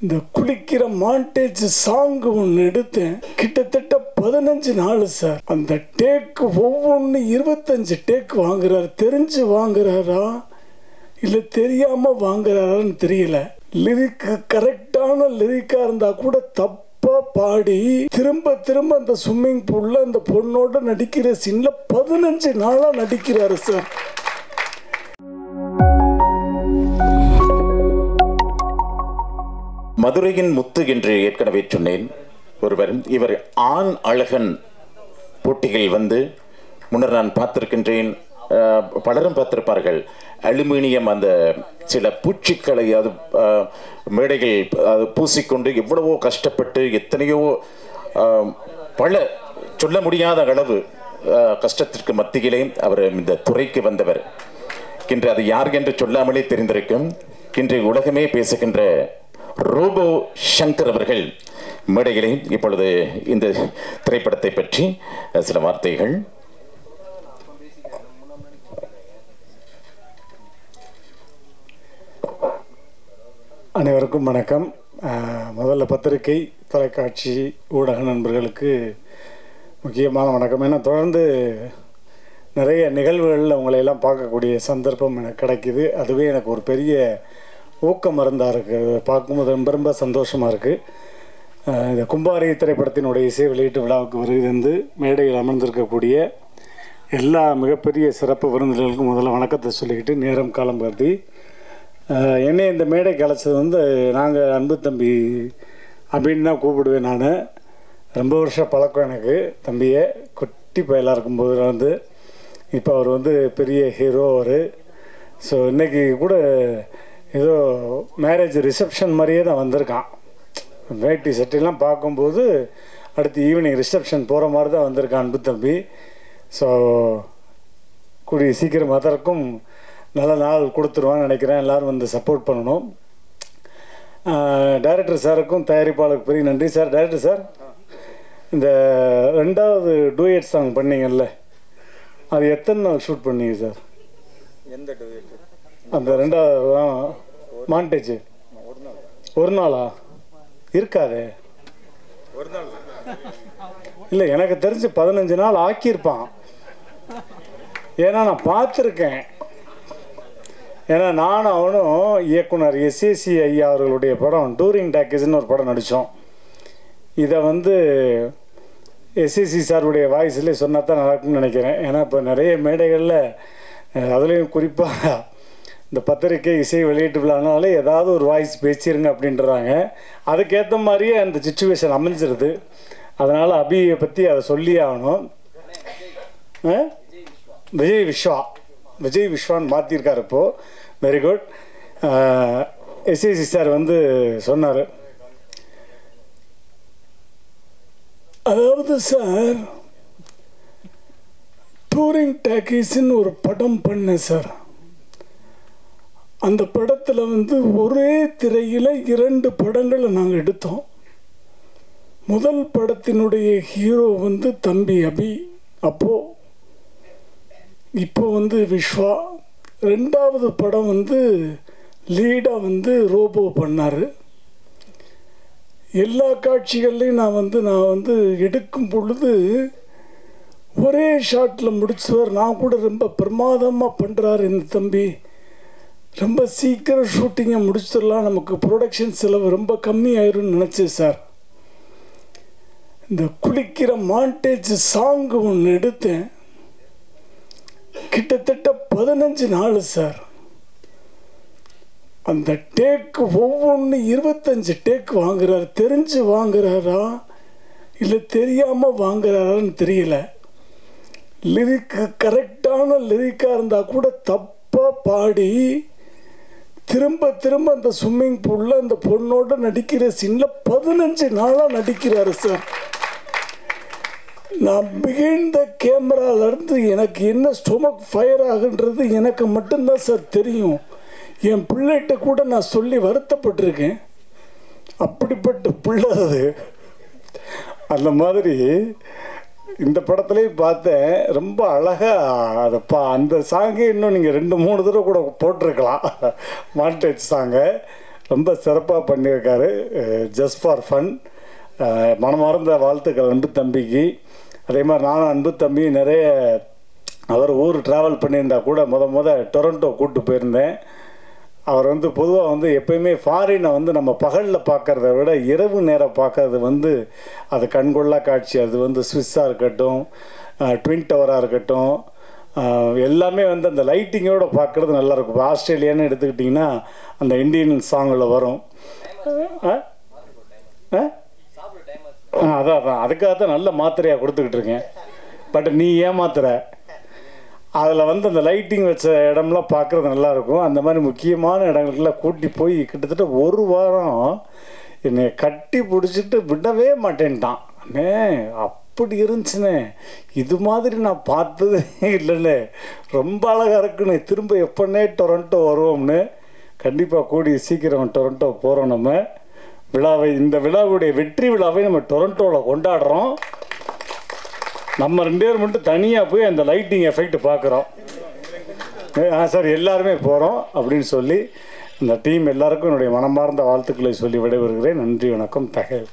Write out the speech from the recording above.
இந்த குளிக்கிற montage song ஒன்று எடுத்தேன். கிட்டத்தட்ட 15 நாள் சார். அந்த டேக்கு ஒவ்வொன்று 25 டேக் வாங்குறாரு. தெரிஞ்சு வாங்குறாரா இல்லை தெரியாமல் வாங்குறாரான்னு தெரியல. லிரிக்கு கரெக்டான லிரிக்காக இருந்தால் கூட தப்பாக பாடி திரும்ப திரும்ப அந்த ஸ்விம்மிங் பூலில் அந்த பொண்ணோட நடிக்கிற சீனில் 15 நாளாக நடிக்கிறாரு சார். மதுரையின் முத்து என்று ஏற்கனவே சொன்னேன். ஒருவர் இவர் ஆண் அழகன் போட்டிகள் வந்து முன்னர் நான் பார்த்திருக்கின்றேன். பலரும் பார்த்திருப்பார்கள். அலுமினியம் அந்த சில பூச்சிக்களை அது மேடைகள் அது பூசிக்கொண்டு எவ்வளவோ கஷ்டப்பட்டு எத்தனையோ பல சொல்ல முடியாத அளவு கஷ்டத்திற்கு மத்தியிலே அவர் இந்த துறைக்கு வந்தவர். இன்று அது யார் என்று சொல்லாமலே தெரிந்திருக்கும். இன்று உலகமே பேசுகின்ற ரோபோ சங்கர் அவர்கள் மேடையிலே இப்பொழுது இந்த திரைப்படத்தை பற்றி சில வார்த்தைகள். அனைவருக்கும் வணக்கம். முதல்ல பத்திரிகை தொலைக்காட்சி ஊடக நண்பர்களுக்கு முக்கியமான வணக்கம். ஏன்னா தொடர்ந்து நிறைய நிகழ்வுகளில் உங்களையெல்லாம் பார்க்கக்கூடிய சந்தர்ப்பம் எனக்கு கிடைக்கிது. அதுவே எனக்கு ஒரு பெரிய ஊக்க மருந்தாக இருக்குது. பார்க்கும்போது ரொம்ப ரொம்ப சந்தோஷமாக இருக்குது. இந்த கும்பாரி திரைப்படத்தினுடைய இசை வெளியீட்டு விழாவுக்கு வருகிறது மேடையில் அமர்ந்திருக்கக்கூடிய எல்லா மிகப்பெரிய சிறப்பு விருந்தினர்களுக்கும் முதல்ல வணக்கத்தை சொல்லிக்கிட்டு நேரம் காலம் கருதி என்னை இந்த மேடைக்கு அழைச்சது வந்து நாங்கள் அன்பு தம்பி அப்படின்னு தான் கூப்பிடுவேன். நான் ரொம்ப வருஷம் பழக்கம் எனக்கு. தம்பியை குட்டி பயலாக இருக்கும்போது வந்து இப்போ அவர் வந்து பெரிய ஹீரோ அவர். ஸோ இன்றைக்கி கூட ஏதோ மேரேஜ் ரிசப்ஷன் மாதிரியே தான் வந்திருக்கான். வேட்டி சட்டையெல்லாம் பார்க்கும்போது அடுத்து ஈவினிங் ரிசப்ஷன் போகிற மாதிரி தான் வந்திருக்கான் அன்பு தம்பி. ஸோ கூடிய சீக்கிரம் அதற்கும் நல்ல நாள் கொடுத்துருவான்னு நினைக்கிறேன். எல்லோரும் வந்து சப்போர்ட் பண்ணணும். டைரக்டர் சாருக்கும் தயாரிப்பாளருக்கு பெரிய நன்றி சார். டைரக்டர் சார், இந்த 2வது டூயட் சாங் பண்ணீங்கல்ல, அது எத்தனை நாள் ஷூட் பண்ணீங்க சார்? எந்த டூயட்? அந்த 2வது மாண்டேஜ் ஒரு நாளா இருக்காது? ஒரு நாள் இல்லை, எனக்கு தெரிஞ்சு 15 நாள் ஆக்கியிருப்பான். ஏன்னா நான் பார்த்துருக்கேன். ஏன்னா நானும் அவனும் இயக்குனர் எஸ்ஏசி ஐயா அவர்களுடைய படம் டூரிங் டாக்கீஸ்ன்னு ஒரு படம் நடித்தோம். இதை வந்து எஸ்ஏசி சாருடைய வாய்ஸ்லேயே சொன்னா தான் நடக்கும்னு நினைக்கிறேன். ஏன்னா இப்போ நிறைய மேடைகளில் அதுலேயும் குறிப்பாக இந்த பத்திரிக்கை இசை வெளியீட்டு விழானாலே ஏதாவது ஒரு வாய்ஸ் பேசிடுங்க அப்படின்றாங்க. அதுக்கேற்ற மாதிரியே அந்த சிச்சுவேஷன் அமைஞ்சிருது. அதனால் அபியை பற்றி அதை சொல்லி ஆகணும். விஜய் விஸ்வான்னு மாற்றிருக்கார் இப்போது. Very good. எஸ்ஏசி சார் வந்து சொன்னார், அதாவது சார் டூரிங் டாக்கீஸ்ன்னு ஒரு படம் பண்ணேன் சார். அந்த படத்தில் வந்து ஒரே திரையில் 2 படங்களை நாங்கள் எடுத்தோம். முதல் படத்தினுடைய ஹீரோ வந்து தம்பி அபி, அப்போது இப்போ வந்து விஸ்வா. 2வது படம் வந்து லீடாக வந்து ரோபோ பண்ணார். எல்லா காட்சிகள்லையும் நான் வந்து எடுக்கும் பொழுது ஒரே ஷாட்டில் முடிச்சுவார். நான் கூட ரொம்ப பிரமாதமாக பண்ணுறாரு இந்த தம்பி, ரொம்ப சீக்கிரம் ஷூட்டிங்கை முடிச்சிடலாம், நமக்கு ப்ரொடக்ஷன் செலவு ரொம்ப கம்மி ஆயிரும்னு நினச்சேன் சார். இந்த குளிக்கிற மாண்டேஜ் சாங் ஒன்று எடுத்தேன். கிட்டத்தட்ட 15 நாள் சார். அந்த டேக்கு ஒவ்வொன்று 25 டேக் வாங்குறாரு. தெரிஞ்சு வாங்குறாரா இல்லை தெரியாமல் வாங்குறாரான்னு தெரியல. லிரிக்கு கரெக்டான லிரிக்காக இருந்தால் கூட தப்பாக பாடி திரும்ப திரும்ப அந்த ஸ்விம்மிங் பூலில் அந்த பொண்ணோட நடிக்கிற சீனில் 15 நாளாக நடிக்கிறாரு சார். நான் பிஹைண்ட் த கேமராலேருந்து எனக்கு என்ன ஸ்டொமக் ஃபயர் ஆகுன்றது எனக்கு மட்டும்தான் சார் தெரியும். என் பிள்ளைகிட்ட கூட நான் சொல்லி வருத்தப்பட்டிருக்கேன். அப்படிப்பட்ட பிள்ளை அது. அந்த மாதிரி இந்த படத்துலேயும் பார்த்தேன். ரொம்ப அழகாக அதைப்பா அந்த சாங்கே இன்னும் நீங்கள் 2-3 தடவை கூட போட்டிருக்கலாம். மாண்டேஜ் சாங்கை ரொம்ப சிறப்பாக பண்ணியிருக்காரு. Just for fun. மனமார்ந்த வாழ்த்துக்கள் அன்பு தம்பிக்கு. அதே மாதிரி நானும் அன்பு தம்பி நிறைய அவர் ஊர் ட்ராவல் பண்ணியிருந்தா கூட முத டொரண்டோ கூப்பிட்டு போயிருந்தேன். அவர் வந்து பொதுவாக வந்து எப்பயுமே ஃபாரினை வந்து நம்ம பகலில் பார்க்குறத விட இரவு நேரம் பார்க்கறது அது கண்கொள்ளா காட்சி. அது சுவிஸ்ஸாக இருக்கட்டும், ட்வின் டவராக இருக்கட்டும், எல்லாமே அந்த லைட்டிங்கோடு பார்க்குறது நல்லாயிருக்கும். இப்போ ஆஸ்திரேலியான்னு எடுத்துக்கிட்டிங்கன்னா அந்த இந்தியன் சாங்கில் வரும். அதான் அதுக்காக தான் நல்ல மாத்திரையாக கொடுத்துக்கிட்டு இருக்கேன். பட் நீ ஏமாத்துற. அதில் அந்த லைட்டிங் வச்ச இடம்லாம் பார்க்குறது நல்லாயிருக்கும். அந்த மாதிரி முக்கியமான இடங்களுக்கெல்லாம் கூட்டி போய் கிட்டத்தட்ட ஒரு வாரம் என்னை கட்டி பிடிச்சிட்டு விடவே மாட்டேன்ட்டான். அப்படி இருந்துச்சுண்ணே, இது மாதிரி நான் பார்த்ததே இல்லைண்ணே, ரொம்ப அழகாக இருக்குன்னு. திரும்ப எப்போன்னே டொரண்டோ வருவோம்னு. கண்டிப்பாக கூடி சீக்கிரம் டொரண்டோ போகிறோம். நம்ம இந்த விழாவுடைய வெற்றி விழாவை நம்ம டொரண்டோவில் கொண்டாடுறோம். நம்ம 2 பேர் மட்டும் தனியாக போய் அந்த லைட்டிங் எஃபெக்ட் பார்க்குறோம். சார் எல்லாருமே போகிறோம் அப்படின்னு சொல்லி இந்த டீம் எல்லாருக்கும் என்னுடைய மனமார்ந்த வாழ்த்துக்களை சொல்லி விடைபெறுகிறேன். நன்றி, வணக்கம், தகவல்.